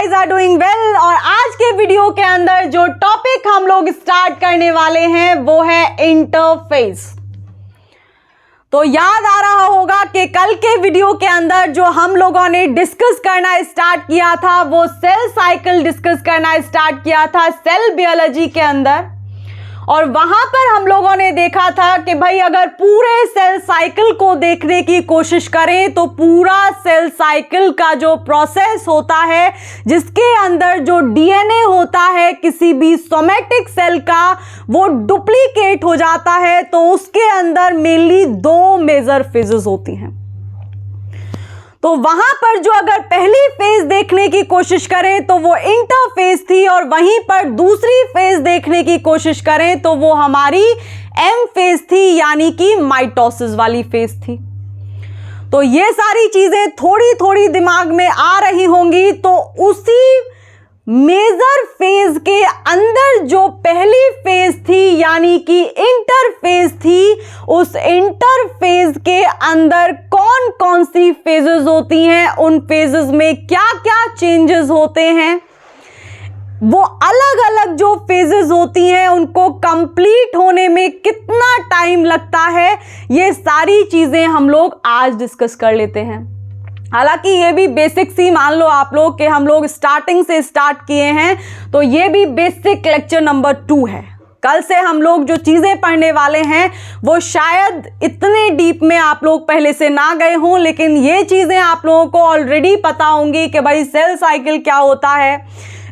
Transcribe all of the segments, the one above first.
Guys are doing well. और आज के वीडियो के अंदर जो टॉपिक हम लोग स्टार्ट करने वाले हैं वो है इंटरफेस। तो याद आ रहा होगा कि कल के वीडियो के अंदर जो हम लोगों ने डिस्कस करना स्टार्ट किया था वो सेल साइकिल डिस्कस करना स्टार्ट किया था सेल बायोलॉजी के अंदर। और वहां पर हम लोगों ने देखा था कि भाई अगर पूरे सेल साइकिल को देखने की कोशिश करें तो पूरा सेल साइकिल का जो प्रोसेस होता है जिसके अंदर जो डीएनए होता है किसी भी सोमेटिक सेल का वो डुप्लीकेट हो जाता है, तो उसके अंदर मेनली दो मेजर फेजेस होती हैं। तो वहां पर जो अगर पहली फेज देखने की कोशिश करें तो वो इंटरफेज थी, और वहीं पर दूसरी फेज देखने की कोशिश करें तो वो हमारी एम फेज थी, यानी कि माइटोसिस वाली फेज थी। तो ये सारी चीजें थोड़ी थोड़ी दिमाग में आ रही होंगी। तो उसी मेजर फेज के अंदर जो पहली फेज थी यानी कि इंटरफेज थी, उस इंटरफेज के अंदर कौन कौन सी फेजेस होती हैं, उन फेजेस में क्या क्या चेंजेस होते हैं, वो अलग अलग जो फेजेस होती हैं उनको कंप्लीट होने में कितना टाइम लगता है, ये सारी चीजें हम लोग आज डिस्कस कर लेते हैं। हालांकि ये भी बेसिक सी मान लो आप लोग कि हम लोग स्टार्टिंग से स्टार्ट किए हैं, तो ये भी बेसिक लेक्चर नंबर 2 है। कल से हम लोग जो चीज़ें पढ़ने वाले हैं वो शायद इतने डीप में आप लोग पहले से ना गए हों, लेकिन ये चीज़ें आप लोगों को ऑलरेडी पता होंगी कि भाई सेल साइकिल क्या होता है,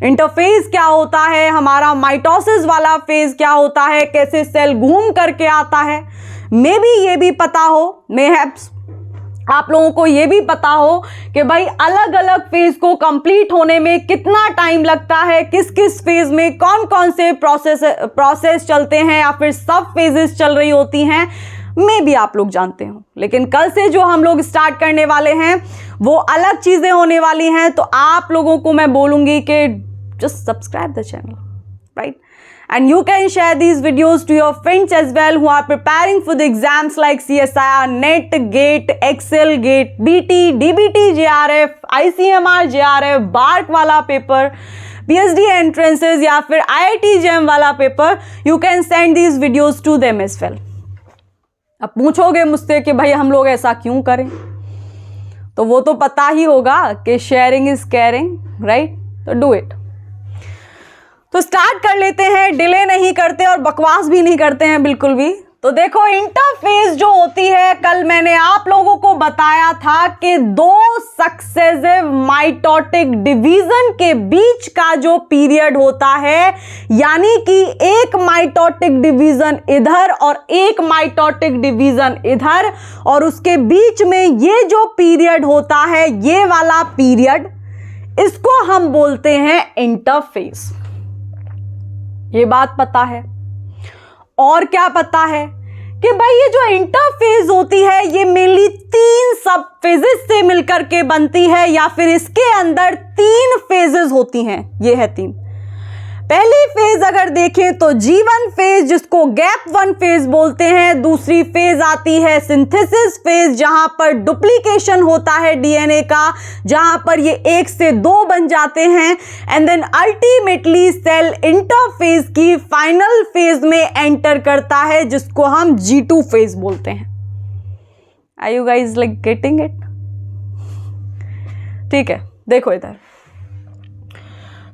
इंटरफेज क्या होता है, हमारा माइटोसिस वाला फेज क्या होता है, कैसे सेल घूम करके आता है। मे बी ये भी पता हो, मेहैप्स आप लोगों को ये भी पता हो कि भाई अलग अलग फेज को कंप्लीट होने में कितना टाइम लगता है, किस किस फेज में कौन कौन से प्रोसेस चलते हैं या फिर सब फेजेस चल रही होती हैं, मे भी आप लोग जानते हो। लेकिन कल से जो हम लोग स्टार्ट करने वाले हैं वो अलग चीज़ें होने वाली हैं। तो आप लोगों को मैं बोलूँगी कि just subscribe the channel, right? And you can share these videos to your friends as well who are preparing for the exams like CSIR, NET, GATE, Excel, GATE, BT, DBT, JRF, ICMR, JRF, BARC वाला paper, PhD entrances या फिर IIT JEM वाला paper, you can send these videos to them as well. अब पूछोगे मुझसे कि भाई हम लोग ऐसा क्यों करें, तो वो तो पता ही होगा कि शेयरिंग इज केयरिंग, राइट? तो डू इट। तो स्टार्ट कर लेते हैं, डिले नहीं करते और बकवास भी नहीं करते हैं बिल्कुल भी। तो देखो इंटरफेज जो होती है, कल मैंने आप लोगों को बताया था कि दो सक्सेसिव माइटोटिक डिवीजन के बीच का जो पीरियड होता है, यानी कि एक माइटोटिक डिवीजन इधर और एक माइटोटिक डिवीजन इधर, और उसके बीच में ये जो पीरियड होता है, ये वाला पीरियड, इसको हम बोलते हैं इंटरफेज। ये बात पता है। और क्या पता है कि भाई ये जो इंटरफेज होती है ये मेनली 3 सब फेजेस से मिलकर के बनती है, या फिर इसके अंदर 3 फेजेस होती हैं। ये है 3। पहली फेज अगर देखें तो G1 फेज, जिसको गैप 1 फेज बोलते हैं। दूसरी फेज आती है सिंथेसिस फेज, जहां पर डुप्लीकेशन होता है डीएनए का, जहां पर ये 1 से 2 बन जाते हैं। And then ultimately cell interphase की फाइनल फेज में एंटर करता है, जिसको हम G2 फेज बोलते हैं। Are you guys like getting it? ठीक है, देखो इधर।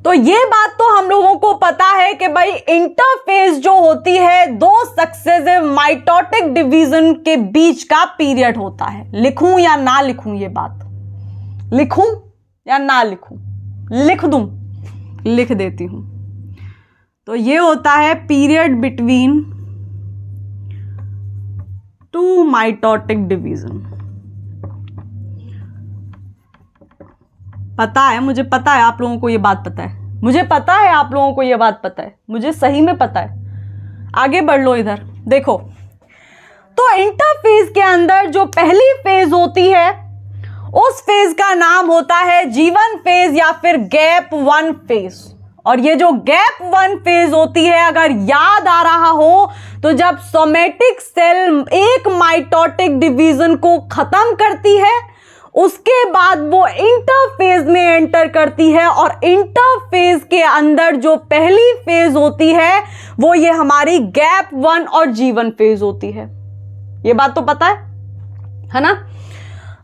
तो ये बात तो हम लोगों को पता है कि भाई इंटरफेज जो होती है दो सक्सेसिव माइटोटिक डिवीजन के बीच का पीरियड होता है। लिखूं या ना लिखूं ये बात? लिखूं या ना लिखूं? लिख दूं? लिख देती हूं। तो ये होता है पीरियड बिटवीन 2 माइटोटिक डिवीजन। पता है, मुझे पता है आप लोगों को ये बात पता है, मुझे पता है आप लोगों को ये बात पता है, मुझे सही में पता है। आगे बढ़ लो इधर देखो। तो इंटरफेज के अंदर जो पहली फेज होती है उस फेज का नाम होता है G1 फेज या फिर गैप 1 फेज। और ये जो गैप 1 फेज होती है, अगर याद आ रहा हो तो जब सोमेटिक सेल एक माइटोटिक डिवीजन को खत्म करती है उसके बाद वो इंटरफेज में एंटर करती है और इंटरफेज के अंदर जो पहली फेज होती है वो ये हमारी गैप 1 और G1 फेज होती है। ये बात तो पता है ना?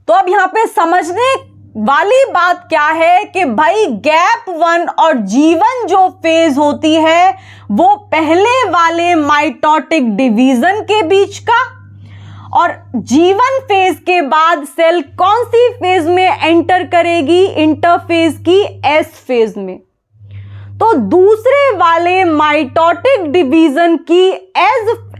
तो अब यहां पे समझने वाली बात क्या है कि भाई गैप 1 और G1 जो फेज होती है वो पहले वाले माइटोटिक डिवीजन के बीच का, और G1 फेज के बाद सेल कौन सी फेज में एंटर करेगी? इंटरफेज की S फेज में। तो दूसरे वाले माइटोटिक डिवीजन की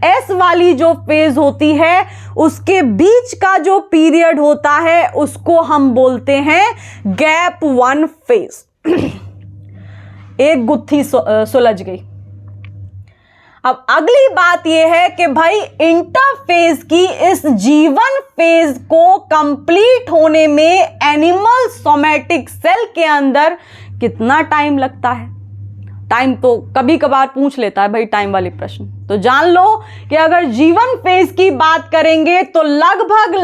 एस वाली जो फेज होती है उसके बीच का जो पीरियड होता है उसको हम बोलते हैं गैप 1 फेज। एक गुत्थी सुलझ गई। अब अगली बात यह है कि भाई इंटरफेज की इस G1 फेज को कंप्लीट होने में एनिमल सोमैटिक सेल के अंदर कितना टाइम लगता है? टाइम तो कभी कभार पूछ लेता है भाई टाइम वाले प्रश्न। तो जान लो कि अगर G1 फेज की बात करेंगे तो लगभग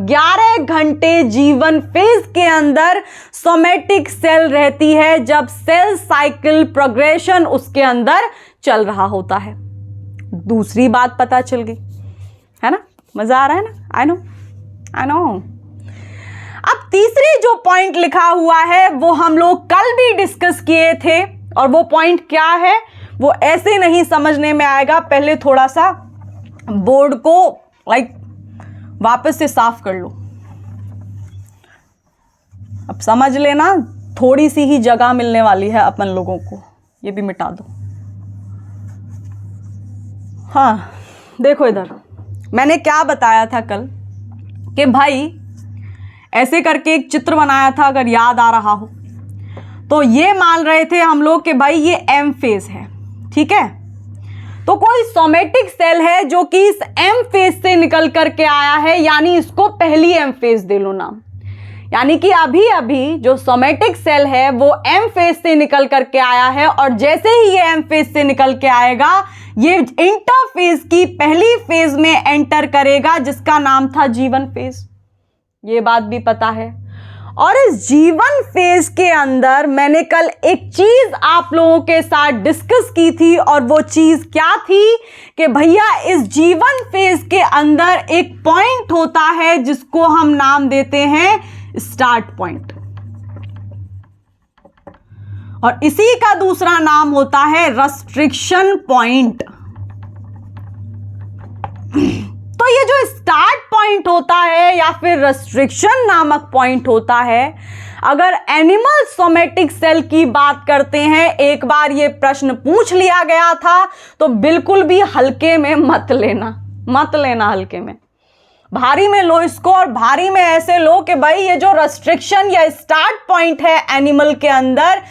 11 घंटे G1 फेज के अंदर सोमैटिक सेल रहती है जब सेल साइकिल प्रोग्रेशन उसके अंदर चल रहा होता है। दूसरी बात पता चल गई है ना? मजा आ रहा है ना? I know. अब तीसरी जो पॉइंट लिखा हुआ है वो हम लोग कल भी डिस्कस किए थे, और वो पॉइंट क्या है वो ऐसे नहीं समझने में आएगा। पहले थोड़ा सा बोर्ड को वापस से साफ कर लो। अब समझ लेना, थोड़ी सी ही जगह मिलने वाली है अपन लोगों को। ये भी मिटा दो। हाँ देखो इधर, मैंने क्या बताया था कल कि भाई ऐसे करके एक चित्र बनाया था, अगर याद आ रहा हो तो ये मान रहे थे हम लोग कि भाई ये M फेज है, ठीक है। तो कोई सोमैटिक सेल है जो कि इस M फेज से निकल करके आया है, यानी इसको पहली M फेज दे लो नाम। यानी कि अभी अभी जो सोमैटिक सेल है वो M फेज से निकल करके आया है, और जैसे ही ये M फेज से निकल के आएगा ये इंटरफेज की पहली फेज में एंटर करेगा जिसका नाम था G1 फेज। ये बात भी पता है। और इस G1 फेज के अंदर मैंने कल एक चीज आप लोगों के साथ डिस्कस की थी, और वो चीज क्या थी कि भैया इस G1 फेज के अंदर एक पॉइंट होता है जिसको हम नाम देते हैं स्टार्ट पॉइंट, और इसी का दूसरा नाम होता है रेस्ट्रिक्शन पॉइंट। तो ये जो स्टार्ट पॉइंट होता है या फिर रेस्ट्रिक्शन नामक पॉइंट होता है, अगर एनिमल सोमैटिक सेल की बात करते हैं, एक बार ये प्रश्न पूछ लिया गया था, तो बिल्कुल भी हल्के में मत लेना हल्के में। भारी में लो इसको, और भारी में ऐसे लो कि भाई ये जो रेस्ट्रिक्शन या स्टार्ट पॉइंट है एनिमल के अंदर,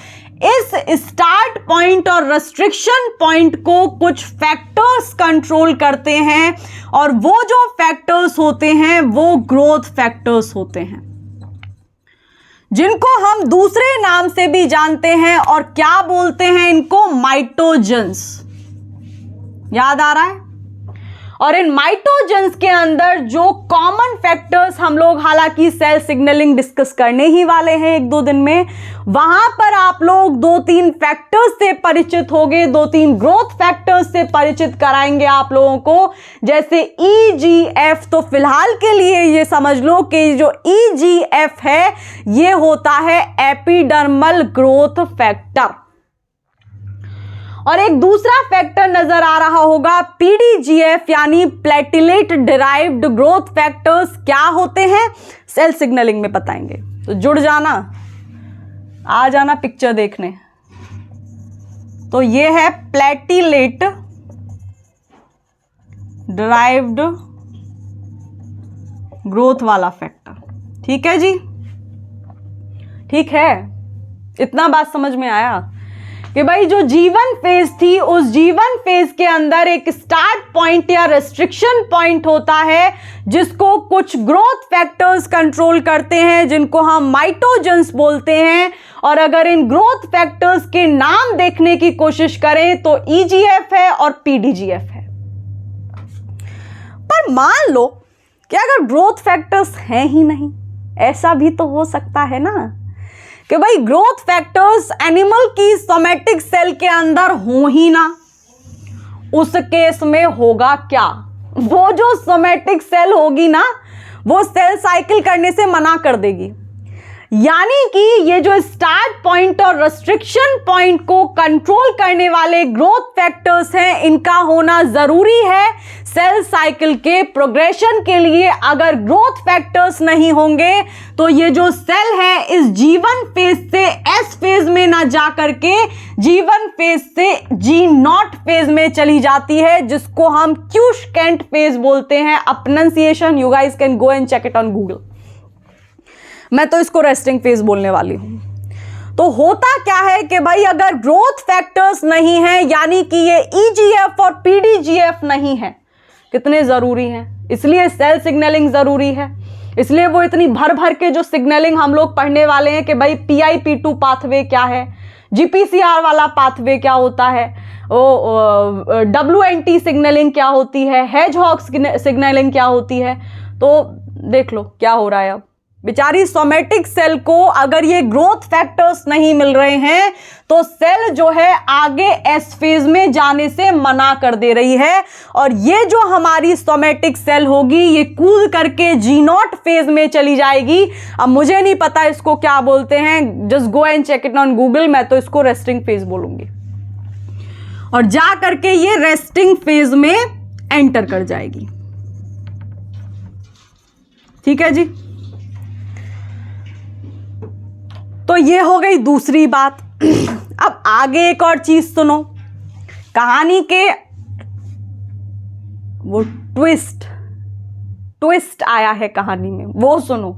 इस स्टार्ट पॉइंट और रेस्ट्रिक्शन पॉइंट को कुछ फैक्टर्स कंट्रोल करते हैं, और वो जो फैक्टर्स होते हैं वो ग्रोथ फैक्टर्स होते हैं, जिनको हम दूसरे नाम से भी जानते हैं। और क्या बोलते हैं इनको? माइटोजेंस। याद आ रहा है? और इन माइटोजेंस के अंदर जो कॉमन फैक्टर्स हम लोग हालांकि सेल सिग्नलिंग डिस्कस करने ही वाले हैं 1-2 दिन में, वहां पर आप लोग 2-3 फैक्टर्स से परिचित होंगे, 2-3 ग्रोथ फैक्टर्स से परिचित कराएंगे आप लोगों को, जैसे EGF। तो फिलहाल के लिए ये समझ लो कि जो EGF है ये होता है एपिडर्मल ग्रोथ फैक्टर। और एक दूसरा फैक्टर नजर आ रहा होगा PDGF, यानी प्लेटिलेट डिराइव्ड ग्रोथ फैक्टर्स। क्या होते हैं सेल सिग्नलिंग में बताएंगे, तो जुड़ जाना, आ जाना पिक्चर देखने। तो ये है प्लेटिलेट डिराइव्ड ग्रोथ वाला फैक्टर। ठीक है जी, ठीक है। इतना बात समझ में आया कि भाई जो G1 फेज थी, उस G1 फेज के अंदर एक स्टार्ट पॉइंट या रेस्ट्रिक्शन पॉइंट होता है जिसको कुछ ग्रोथ फैक्टर्स कंट्रोल करते हैं, जिनको हम माइटोजेंस बोलते हैं। और अगर इन ग्रोथ फैक्टर्स के नाम देखने की कोशिश करें तो EGF है और PDGF है। पर मान लो कि अगर ग्रोथ फैक्टर्स हैं ही नहीं, ऐसा भी तो हो सकता है ना कि भाई ग्रोथ फैक्टर्स एनिमल की सोमैटिक सेल के अंदर हो ही ना। उस केस में होगा क्या, वो जो सोमैटिक सेल होगी ना वो सेल साइकिल करने से मना कर देगी। यानी कि ये जो स्टार्ट पॉइंट और रेस्ट्रिक्शन पॉइंट को कंट्रोल करने वाले ग्रोथ फैक्टर्स हैं, इनका होना जरूरी है सेल साइकिल के प्रोग्रेशन के लिए। अगर ग्रोथ फैक्टर्स नहीं होंगे तो ये जो सेल है इस जीवन फेज से एस फेज में ना जा करके जीवन फेज से G0 फेज में चली जाती है, जिसको हम क्यूशकेंट फेज बोलते हैं। Pronunciation you guys can go and check it on Google. मैं तो इसको रेस्टिंग फेज बोलने वाली हूं। तो होता क्या है कि भाई अगर ग्रोथ फैक्टर्स नहीं है, यानी कि ये EGF और PDGF नहीं है, कितने जरूरी हैं, इसलिए सेल सिग्नलिंग जरूरी है। इसलिए वो इतनी भर भर के जो सिग्नलिंग हम लोग पढ़ने वाले हैं कि भाई PI-P2 पाथवे क्या है, GPCR वाला पाथवे क्या होता है, WNT सिग्नलिंग क्या होती है, हेजहॉग सिग्नलिंग क्या होती है। तो देख लो क्या हो रहा है। अब बेचारी सोमैटिक सेल को अगर ये ग्रोथ फैक्टर्स नहीं मिल रहे हैं तो सेल जो है आगे एस फेज में जाने से मना कर दे रही है, और ये जो हमारी सोमैटिक सेल होगी ये कूद करके G0 फेज में चली जाएगी। अब मुझे नहीं पता इसको क्या बोलते हैं, just go and check it on Google. मैं तो इसको रेस्टिंग फेज बोलूंगी, और जा करके ये रेस्टिंग फेज में एंटर कर जाएगी। ठीक है जी। तो ये हो गई दूसरी बात। अब आगे एक और चीज सुनो, कहानी के वो ट्विस्ट आया है कहानी में, वो सुनो।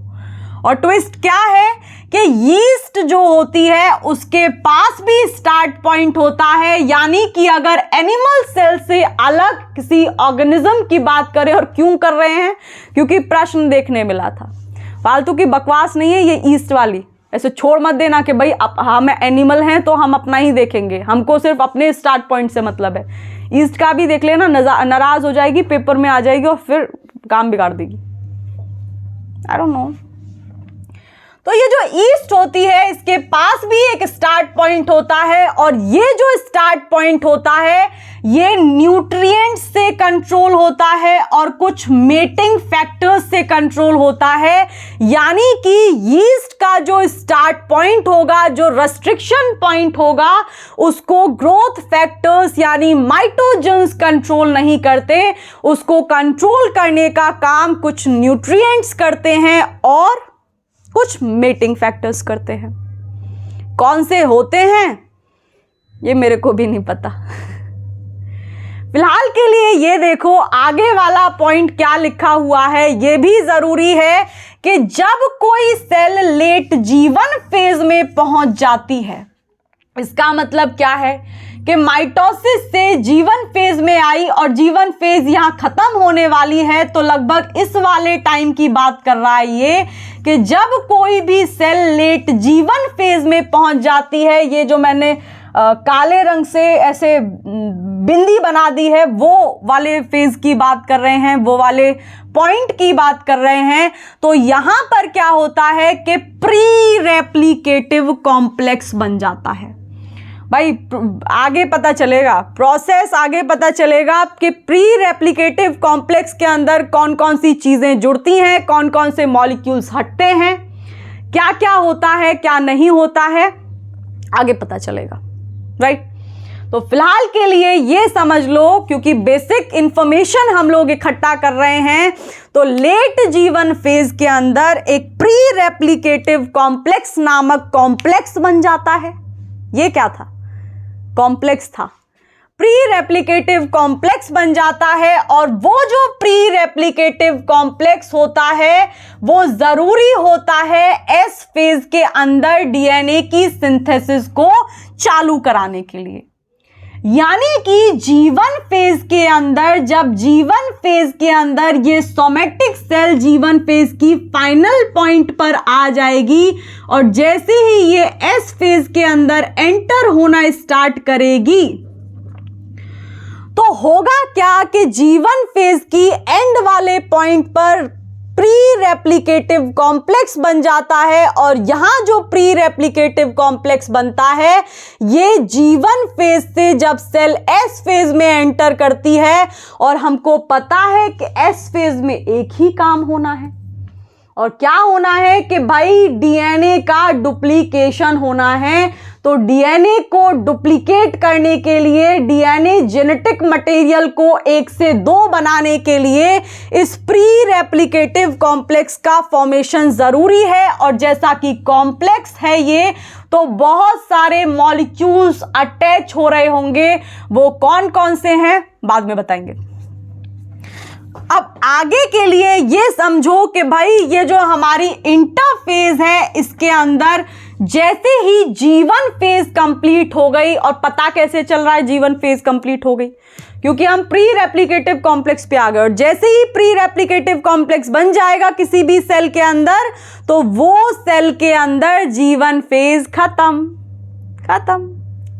और ट्विस्ट क्या है कि यीस्ट जो होती है उसके पास भी स्टार्ट पॉइंट होता है। यानी कि अगर एनिमल सेल से अलग किसी ऑर्गेनिज्म की बात करें, और क्यों कर रहे हैं, क्योंकि प्रश्न देखने मिला था, फालतू की बकवास नहीं है ये ईस्ट वाली। ऐसे छोड़ मत देना कि भाई हम एनिमल हैं तो हम अपना ही देखेंगे, हमको सिर्फ अपने स्टार्ट पॉइंट से मतलब है। ईस्ट का भी देख लेना, नाराज हो जाएगी, पेपर में आ जाएगी और फिर काम बिगाड़ देगी। I don't know. तो ये जो ईस्ट होती है इसके पास भी एक स्टार्ट पॉइंट होता है, और ये जो स्टार्ट पॉइंट होता है ये न्यूट्रिएंट्स से कंट्रोल होता है और कुछ मेटिंग फैक्टर्स से कंट्रोल होता है। यानी कि यीस्ट का जो स्टार्ट पॉइंट होगा, जो रेस्ट्रिक्शन पॉइंट होगा, उसको ग्रोथ फैक्टर्स यानी माइटोजेंस कंट्रोल नहीं करते। उसको कंट्रोल करने का काम कुछ न्यूट्रिएंट्स करते हैं और कुछ मेटिंग फैक्टर्स करते हैं। कौन से होते हैं ये मेरे को भी नहीं पता। फिलहाल के लिए ये देखो आगे वाला पॉइंट क्या लिखा हुआ है। ये भी जरूरी है कि जब कोई सेल लेट जीवन फेज में पहुंच जाती है, इसका मतलब क्या है कि माइटोसिस से जीवन फेज में आई और जीवन फेज यहां खत्म होने वाली है, तो लगभग इस वाले टाइम की बात कर रहा है ये कि जब कोई भी सेल लेट जीवन फेज में पहुंच जाती है, ये जो मैंने काले रंग से ऐसे बिंदी बना दी है वो वाले फेज की बात कर रहे हैं, वो वाले पॉइंट की बात कर रहे हैं। तो यहां पर क्या होता है कि प्री रेप्लिकेटिव कॉम्प्लेक्स बन जाता है। भाई आगे पता चलेगा, प्रोसेस आगे पता चलेगा कि प्री रेप्लिकेटिव कॉम्प्लेक्स के अंदर कौन कौन सी चीजें जुड़ती हैं, कौन कौन से मॉलिक्यूल्स हटते हैं, क्या क्या होता है, क्या नहीं होता है, आगे पता चलेगा। राइट। तो फिलहाल के लिए ये समझ लो, क्योंकि बेसिक इंफॉर्मेशन हम लोग इकट्ठा कर रहे हैं, तो लेट जीवन फेज के अंदर एक प्री रेप्लिकेटिव कॉम्प्लेक्स नामक कॉम्प्लेक्स बन जाता है। ये क्या था? कॉम्प्लेक्स था। प्री रेप्लिकेटिव कॉम्प्लेक्स बन जाता है, और वो जो प्री रेप्लिकेटिव कॉम्प्लेक्स होता है वो जरूरी होता है एस फेज के अंदर डीएनए की सिंथेसिस को चालू कराने के लिए। यानी कि जीवन फेज के अंदर, जब जीवन फेज के अंदर ये सोमैटिक सेल जीवन फेज की फाइनल पॉइंट पर आ जाएगी, और जैसे ही ये एस फेज के अंदर एंटर होना स्टार्ट करेगी, तो होगा क्या कि जीवन फेज की एंड वाले पॉइंट पर प्री रेप्लिकेटिव कॉम्प्लेक्स बन जाता है। और यहां जो प्री रेप्लिकेटिव कॉम्प्लेक्स बनता है ये G1 फेज से जब सेल S फेज में एंटर करती है, और हमको पता है कि S फेज में एक ही काम होना है, और क्या होना है कि भाई डीएनए का डुप्लीकेशन होना है। तो डीएनए को डुप्लीकेट करने के लिए, डीएनए जेनेटिक मटेरियल को 1 से 2 बनाने के लिए इस प्री रेप्लिकेटिव कॉम्प्लेक्स का फॉर्मेशन जरूरी है। और जैसा कि कॉम्प्लेक्स है ये, तो बहुत सारे मॉलिक्यूल्स अटैच हो रहे होंगे। वो कौन कौन से हैं बाद में बताएंगे। अब आगे के लिए ये समझो कि भाई ये जो हमारी इंटरफेज है इसके अंदर जैसे ही G1 फेज कंप्लीट हो गई, और पता कैसे चल रहा है G1 फेज कंप्लीट हो गई, क्योंकि हम प्री रेप्लिकेटिव कॉम्प्लेक्स पे आ गए। और जैसे ही प्री रेप्लिकेटिव कॉम्प्लेक्स बन जाएगा किसी भी सेल के अंदर, तो वो सेल के अंदर G1 फेज खत्म।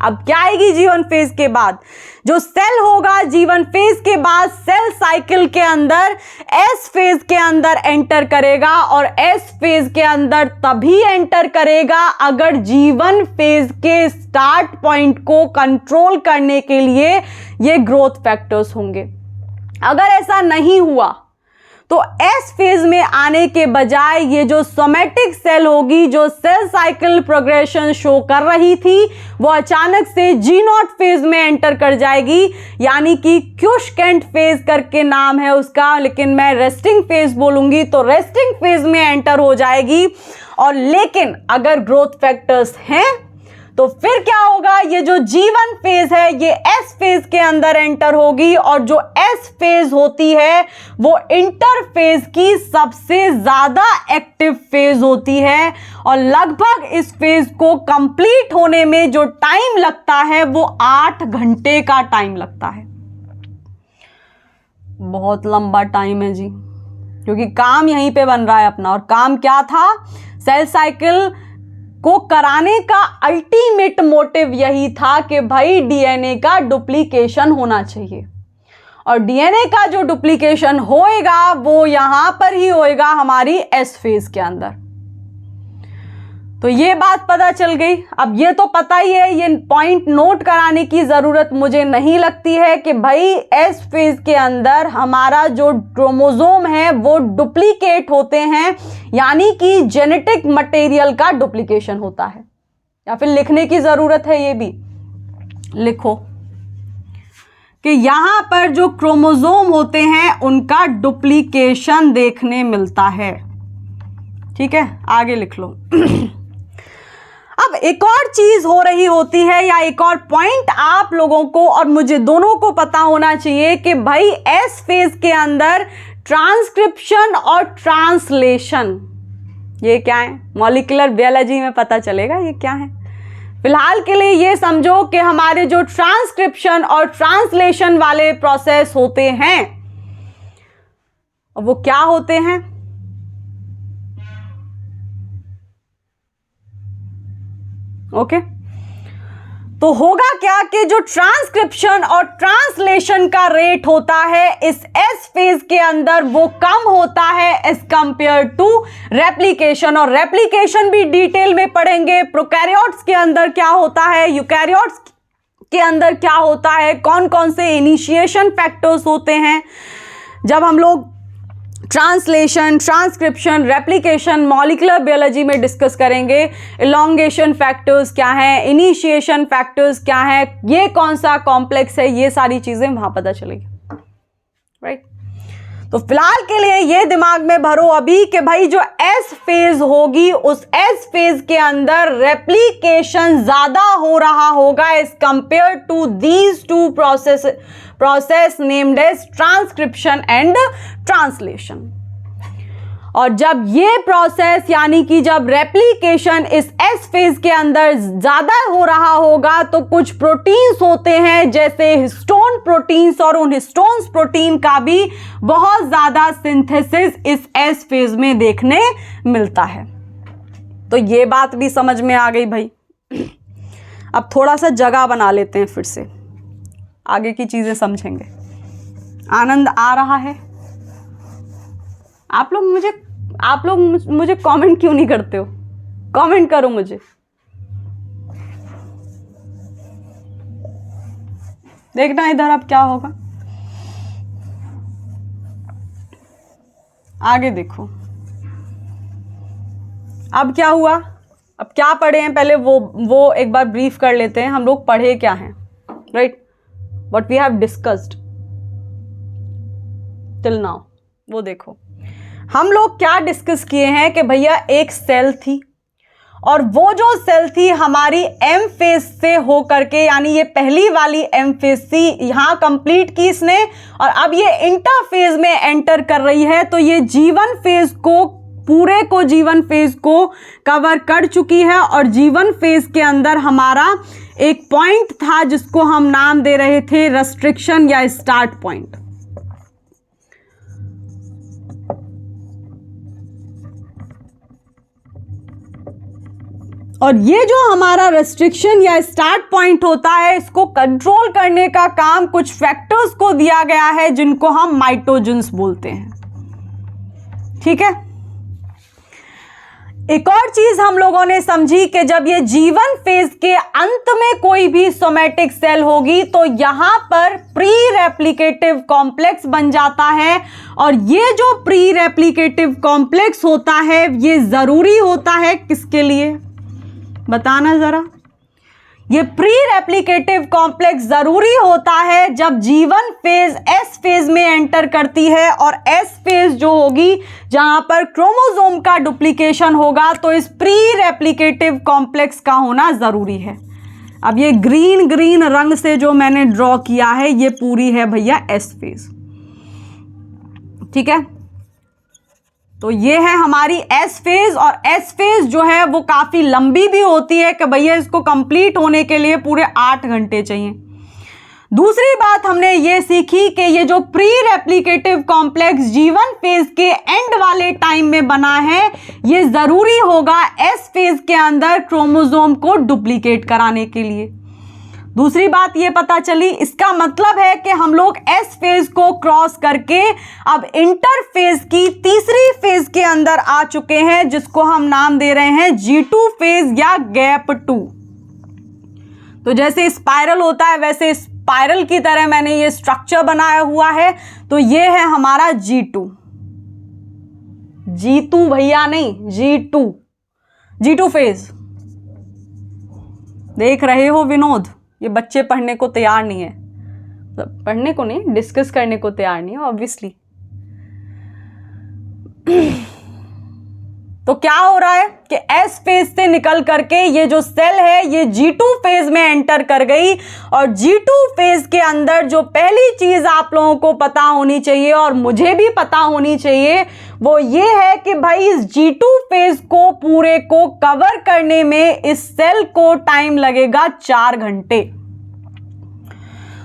अब क्या आएगी G1 फेज के बाद? जो सेल होगा G1 फेज के बाद सेल साइकिल के अंदर S फेज के अंदर एंटर करेगा, और S फेज के अंदर तभी एंटर करेगा अगर G1 फेज के स्टार्ट पॉइंट को कंट्रोल करने के लिए ये ग्रोथ फैक्टर्स होंगे। अगर ऐसा नहीं हुआ तो S फेज में आने के बजाय ये जो सोमैटिक सेल होगी, जो सेल साइकिल प्रोग्रेशन शो कर रही थी, वो अचानक से G0 फेज में एंटर कर जाएगी, यानी कि क्युशकेंट फेज करके नाम है उसका, लेकिन मैं रेस्टिंग फेज बोलूंगी, तो रेस्टिंग फेज में एंटर हो जाएगी। और लेकिन अगर ग्रोथ फैक्टर्स हैं तो फिर क्या होगा? ये जो G1 फेज है ये S फेज के अंदर एंटर होगी, और जो S फेज होती है वो इंटरफेज की सबसे ज्यादा एक्टिव फेज होती है, और लगभग इस फेज को कंप्लीट होने में जो टाइम लगता है वो 8 घंटे का टाइम लगता है। बहुत लंबा टाइम है जी, क्योंकि काम यहीं पे बन रहा है अपना। और काम क्या था? सेल साइकिल को कराने का अल्टीमेट मोटिव यही था कि भाई डीएनए का डुप्लीकेशन होना चाहिए, और डीएनए का जो डुप्लीकेशन होएगा वो यहां पर ही होएगा हमारी एस फेज के अंदर। तो ये बात पता चल गई। अब ये तो पता ही है, ये पॉइंट नोट कराने की जरूरत मुझे नहीं लगती है कि भाई एस फेज के अंदर हमारा जो क्रोमोसोम है वो डुप्लीकेट होते हैं, यानी कि जेनेटिक मटेरियल का डुप्लीकेशन होता है। या फिर लिखने की जरूरत है, ये भी लिखो कि यहां पर जो क्रोमोसोम होते हैं उनका डुप्लीकेशन देखने मिलता है। ठीक है, आगे लिख लो। अब एक और चीज हो रही होती है, या एक और पॉइंट आप लोगों को और मुझे दोनों को पता होना चाहिए कि भाई एस फेज के अंदर ट्रांसक्रिप्शन और ट्रांसलेशन ये क्या है? मॉलिक्यूलर बायोलॉजी में पता चलेगा ये क्या है। फिलहाल के लिए ये समझो कि हमारे जो ट्रांसक्रिप्शन और ट्रांसलेशन वाले प्रोसेस होते हैं वो क्या होते हैं? ओके, तो होगा क्या कि जो ट्रांसक्रिप्शन और ट्रांसलेशन का रेट होता है इस एस फेज के अंदर वो कम होता है एज कंपेयर टू रेप्लिकेशन। और रेप्लिकेशन भी डिटेल में पढ़ेंगे। प्रोकैरियोट्स के अंदर क्या होता है, यूकैरियोट्स के अंदर क्या होता है, कौन कौन से इनिशिएशन फैक्टर्स होते हैं। जब हम लोग translation, transcription, replication molecular biology में डिस्कस करेंगे। इलॉन्गेशन फैक्टर्स क्या हैं, इनिशिएशन फैक्टर्स क्या हैं, ये कौन सा कॉम्प्लेक्स है, ये सारी चीजें वहां पता चलेगी। राइट, तो फिलहाल के लिए ये दिमाग में भरो अभी कि भाई जो एस फेज होगी उस एस फेज के अंदर रेप्लिकेशन ज्यादा हो रहा होगा as compared to these two process named as transcription and translation. और जब ये प्रोसेस यानी कि जब रेप्लिकेशन इस एस फेज के अंदर ज्यादा हो रहा होगा तो कुछ प्रोटीन्स होते हैं जैसे हिस्टोन प्रोटीन्स, और उन हिस्टोन्स प्रोटीन का भी बहुत ज्यादा सिंथेसिस इस एस फेज में देखने मिलता है। तो ये बात भी समझ में आ गई भाई। अब थोड़ा सा जगह बना लेते हैं, फिर से आगे की चीजें समझेंगे। आनंद आ रहा है? आप लोग मुझे कमेंट क्यों नहीं करते हो? कमेंट करो मुझे। देखना इधर अब क्या होगा, आगे देखो। अब क्या हुआ, अब क्या पढ़े हैं पहले वो एक बार ब्रीफ कर लेते हैं। हम लोग पढ़े क्या हैं, right? What we have discussed till now, वो देखो। हम लोग क्या डिस्कस किए हैं कि भैया एक सेल थी, और वो जो सेल थी हमारी एम फेज से होकर के, यानी ये पहली वाली एम फेज थी, यहां कंप्लीट की इसने, और अब ये इंटर फेज में एंटर कर रही है। तो ये जीवन फेज को, पूरे को जीवन फेज को कवर कर चुकी है। और जीवन फेज के अंदर हमारा एक पॉइंट था जिसको हम नाम दे रहे थे रेस्ट्रिक्शन या स्टार्ट पॉइंट। और ये जो हमारा रेस्ट्रिक्शन या स्टार्ट पॉइंट होता है, इसको कंट्रोल करने का काम कुछ फैक्टर्स को दिया गया है जिनको हम माइटोजेंस बोलते हैं। ठीक है, एक और चीज हम लोगों ने समझी कि जब ये जीवन फेज के अंत में कोई भी सोमैटिक सेल होगी तो यहां पर प्री रेप्लिकेटिव कॉम्प्लेक्स बन जाता है। और ये जो प्री रेप्लिकेटिव कॉम्प्लेक्स होता है ये जरूरी होता है किसके लिए, बताना जरा। ये प्री रेप्लिकेटिव कॉम्प्लेक्स जरूरी होता है जब जीवन फेज एस फेज में एंटर करती है, और एस फेज जो होगी जहां पर क्रोमोसोम का डुप्लीकेशन होगा, तो इस प्री रेप्लिकेटिव कॉम्प्लेक्स का होना जरूरी है। अब ये ग्रीन ग्रीन रंग से जो मैंने ड्रॉ किया है ये पूरी है भैया एस फेज। ठीक है, तो ये है हमारी एस फेज, और एस फेज जो है वो काफी लंबी भी होती है कि भैया इसको कंप्लीट होने के लिए पूरे 8 घंटे चाहिए। दूसरी बात हमने ये सीखी कि ये जो प्री रेप्लिकेटिव कॉम्प्लेक्स जीवन फेज के एंड वाले टाइम में बना है, ये जरूरी होगा एस फेज के अंदर क्रोमोसोम को डुप्लीकेट कराने के लिए। दूसरी बात ये पता चली, इसका मतलब है कि हम लोग एस फेज को क्रॉस करके अब इंटर फेज की तीसरी फेज के अंदर आ चुके हैं, जिसको हम नाम दे रहे हैं G2 फेज या गैप 2। तो जैसे स्पाइरल होता है वैसे स्पाइरल की तरह मैंने ये स्ट्रक्चर बनाया हुआ है। तो ये है हमारा G2 भैया नहीं, G2 फेज। देख रहे हो विनोद, ये बच्चे पढ़ने को तैयार नहीं है, पढ़ने को नहीं, डिस्कस करने को तैयार नहीं है ऑब्वियसली। तो क्या हो रहा है कि एस फेज से निकल करके ये जो सेल है ये G2 फेज में एंटर कर गई। और G2 फेज के अंदर जो पहली चीज आप लोगों को पता होनी चाहिए और मुझे भी पता होनी चाहिए वो ये है कि भाई इस G2 फेज को पूरे को कवर करने में इस सेल को टाइम लगेगा 4 घंटे।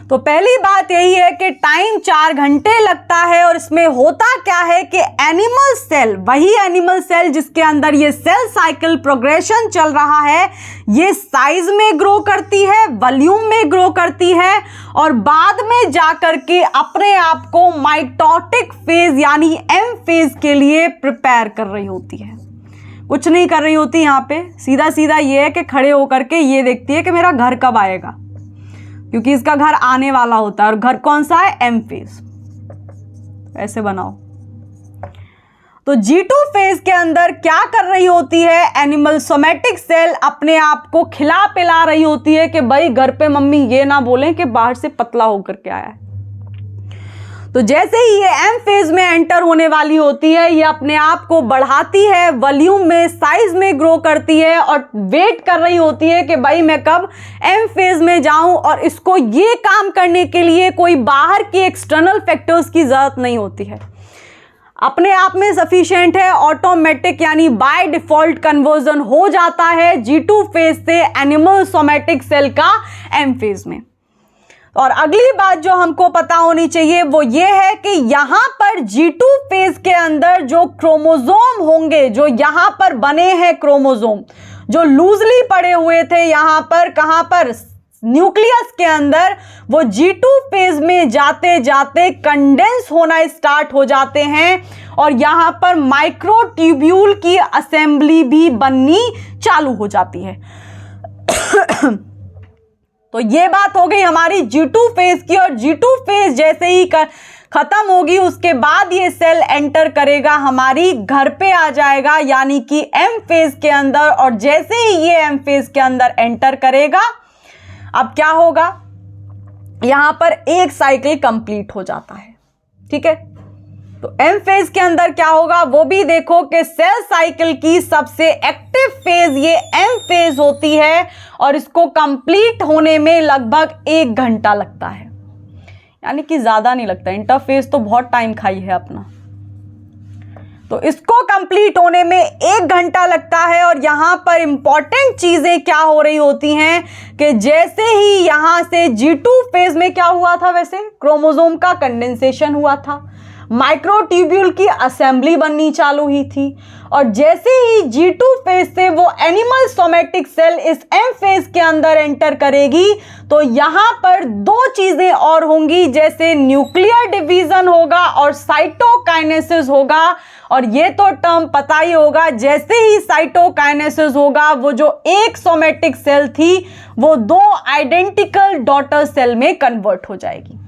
तो पहली बात यही है कि टाइम 4 घंटे लगता है। और इसमें होता क्या है कि एनिमल सेल, वही एनिमल सेल जिसके अंदर ये सेल साइकिल प्रोग्रेशन चल रहा है, ये साइज में ग्रो करती है, वॉल्यूम में ग्रो करती है, और बाद में जाकर के अपने आप को माइटोटिक फेज यानी एम फेज के लिए प्रिपेयर कर रही होती है। कुछ नहीं कर रही होती, यहाँ पे सीधा सीधा ये है कि खड़े होकर के ये देखती है कि मेरा घर कब आएगा, क्योंकि इसका घर आने वाला होता है। और घर कौन सा है, एम फेज। ऐसे बनाओ। तो G2 फेज के अंदर क्या कर रही होती है, एनिमल सोमैटिक सेल अपने आप को खिला पिला रही होती है कि भाई घर पे मम्मी ये ना बोलें कि बाहर से पतला होकर के आया है। तो जैसे ही ये एम फेज में एंटर होने वाली होती है, ये अपने आप को बढ़ाती है, वॉल्यूम में, साइज में ग्रो करती है, और वेट कर रही होती है कि भाई मैं कब एम फेज में जाऊं। और इसको ये काम करने के लिए कोई बाहर के एक्सटर्नल फैक्टर्स की जरूरत नहीं होती है, अपने आप में सफिशिएंट है, ऑटोमेटिक यानी बाय डिफॉल्ट कन्वर्जन हो जाता है G2 फेज से एनिमल सोमैटिक सेल का एम फेज में। और अगली बात जो हमको पता होनी चाहिए वो ये है कि यहां पर G2 फेज के अंदर जो क्रोमोसोम होंगे, जो यहां पर बने हैं क्रोमोसोम, जो लूजली पड़े हुए थे यहां पर, कहां पर, न्यूक्लियस के अंदर वो G2 फेज में जाते जाते कंडेंस होना स्टार्ट हो जाते हैं और यहां पर माइक्रोट्यूब्यूल की असेंबली भी बननी चालू हो जाती है। तो ये बात हो गई हमारी G2 फेज की, और G2 फेज जैसे ही खत्म होगी उसके बाद ये सेल एंटर करेगा हमारी घर पे आ जाएगा, यानी कि M फेज के अंदर। और जैसे ही ये M फेज के अंदर एंटर करेगा, अब क्या होगा, यहां पर एक साइकिल कंप्लीट हो जाता है। ठीक है, तो M फेज के अंदर क्या होगा वो भी देखो कि सेल साइकिल की सबसे एक्टिव फेज ये M फेज होती है और इसको कंप्लीट होने में लगभग 1 घंटा लगता है, यानी कि ज्यादा नहीं लगता। इंटरफेज तो बहुत टाइम खाई है अपना, तो इसको कंप्लीट होने में 1 घंटा लगता है। और यहां पर इंपॉर्टेंट चीजें क्या हो रही होती हैं कि जैसे ही यहां से G2 फेज में क्या हुआ था, वैसे क्रोमोसोम का कंडेंसेशन हुआ था, माइक्रोट्यूब्यूल की असेंबली बननी चालू हुई थी, और जैसे ही G2 फेज से वो एनिमल सोमेटिक सेल इस M फेज के अंदर एंटर करेगी, तो यहां पर 2 चीजें और होंगी, जैसे न्यूक्लियर डिवीजन होगा और साइटोकाइनेसिस होगा। और ये तो टर्म पता ही होगा, जैसे ही साइटोकाइनेसिस होगा वो जो एक सोमेटिक सेल थी वो 2 आइडेंटिकल डॉटर सेल में कन्वर्ट हो जाएगी।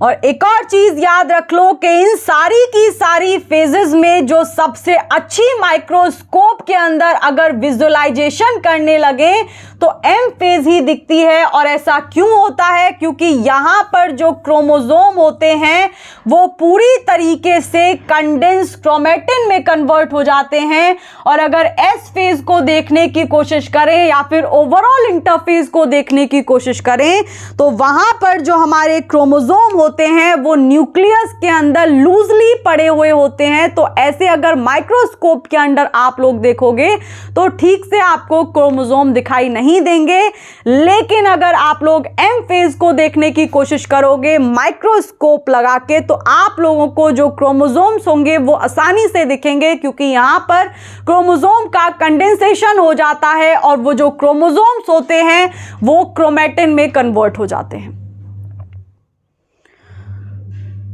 और एक और चीज याद रख लो कि इन सारी की सारी फेजेस में जो सबसे अच्छी माइक्रोस्कोप के अंदर अगर विजुअलाइजेशन करने लगे तो M फेज ही दिखती है। और ऐसा क्यों होता है, क्योंकि यहां पर जो क्रोमोसोम होते हैं वो पूरी तरीके से कंडेंस क्रोमेटिन में कन्वर्ट हो जाते हैं। और अगर S फेज को देखने की कोशिश करें या फिर ओवरऑल इंटरफेज को देखने की कोशिश करें, तो वहां पर जो हमारे क्रोमोसोम होते हैं वो न्यूक्लियस के अंदर लूजली पड़े हुए होते हैं। तो ऐसे अगर माइक्रोस्कोप के अंदर आप लोग देखोगे तो ठीक से आपको क्रोमोसोम दिखाई नहीं देंगे, लेकिन अगर आप लोग M फेज को देखने की कोशिश करोगे माइक्रोस्कोप लगा के, तो आप लोगों को जो क्रोमोसोम्स होंगे वो आसानी से दिखेंगे, क्योंकि यहां पर क्रोमोसोम का कंडेंसेशन हो जाता है और वो जो क्रोमोसोम्स होते हैं वो क्रोमेटिन में कन्वर्ट हो जाते हैं।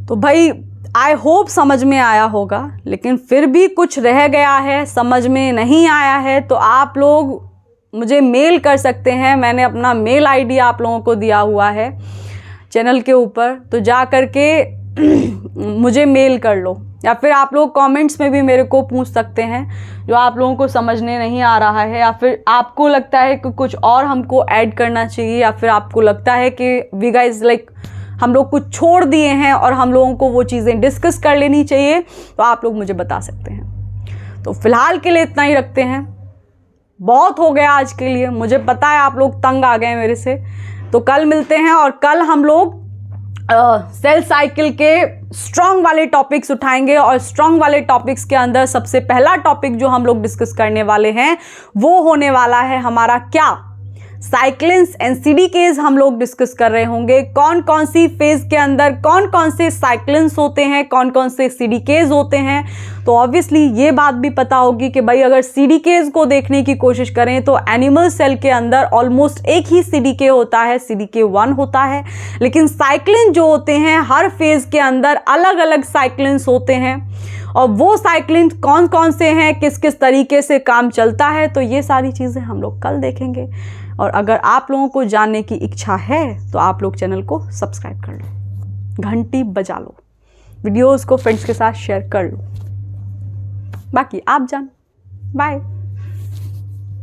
तो भाई आई होप समझ में आया होगा, लेकिन फिर भी कुछ रह गया है, समझ में नहीं आया है, तो आप लोग मुझे मेल कर सकते हैं। मैंने अपना मेल आईडी आप लोगों को दिया हुआ है चैनल के ऊपर, तो जा कर के मुझे मेल कर लो, या फिर आप लोग कमेंट्स में भी मेरे को पूछ सकते हैं जो आप लोगों को समझने नहीं आ रहा है, या फिर आपको लगता है कि कुछ और हमको ऐड करना चाहिए, या फिर आपको लगता है कि वी गाइस लाइक हम लोग कुछ छोड़ दिए हैं और हम लोगों को वो चीज़ें डिस्कस कर लेनी चाहिए, तो आप लोग मुझे बता सकते हैं। तो फिलहाल के लिए इतना ही रखते हैं, बहुत हो गया आज के लिए। मुझे पता है आप लोग तंग आ गए मेरे से, तो कल मिलते हैं और कल हम लोग सेल साइकिल के स्ट्रॉन्ग वाले टॉपिक्स उठाएंगे। और स्ट्रॉन्ग वाले टॉपिक्स के अंदर सबसे पहला टॉपिक जो हम लोग डिस्कस करने वाले हैं वो होने वाला है हमारा क्या, साइक्लिन्स एंड सीडीकेज हम लोग डिस्कस कर रहे होंगे। कौन कौन सी फेज के अंदर कौन कौन से साइक्लिन्स होते हैं, कौन कौन से सीडीकेज होते हैं। तो ऑब्वियसली ये बात भी पता होगी कि भाई अगर सीडीकेज को देखने की कोशिश करें तो एनिमल सेल के अंदर ऑलमोस्ट एक ही सीडीके होता है, CDK1 होता है, लेकिन साइक्लिन जो होते हैं हर फेज के अंदर अलग अलग साइक्लिन्स होते हैं, और वो साइक्लिन कौन कौन से हैं, किस किस तरीके से काम चलता है, तो ये सारी चीज़ें हम लोग कल देखेंगे। और अगर आप लोगों को जानने की इच्छा है तो आप लोग चैनल को सब्सक्राइब कर लो, घंटी बजा लो, वीडियोस को फ्रेंड्स के साथ शेयर कर लो। बाकी आप जान, बाय।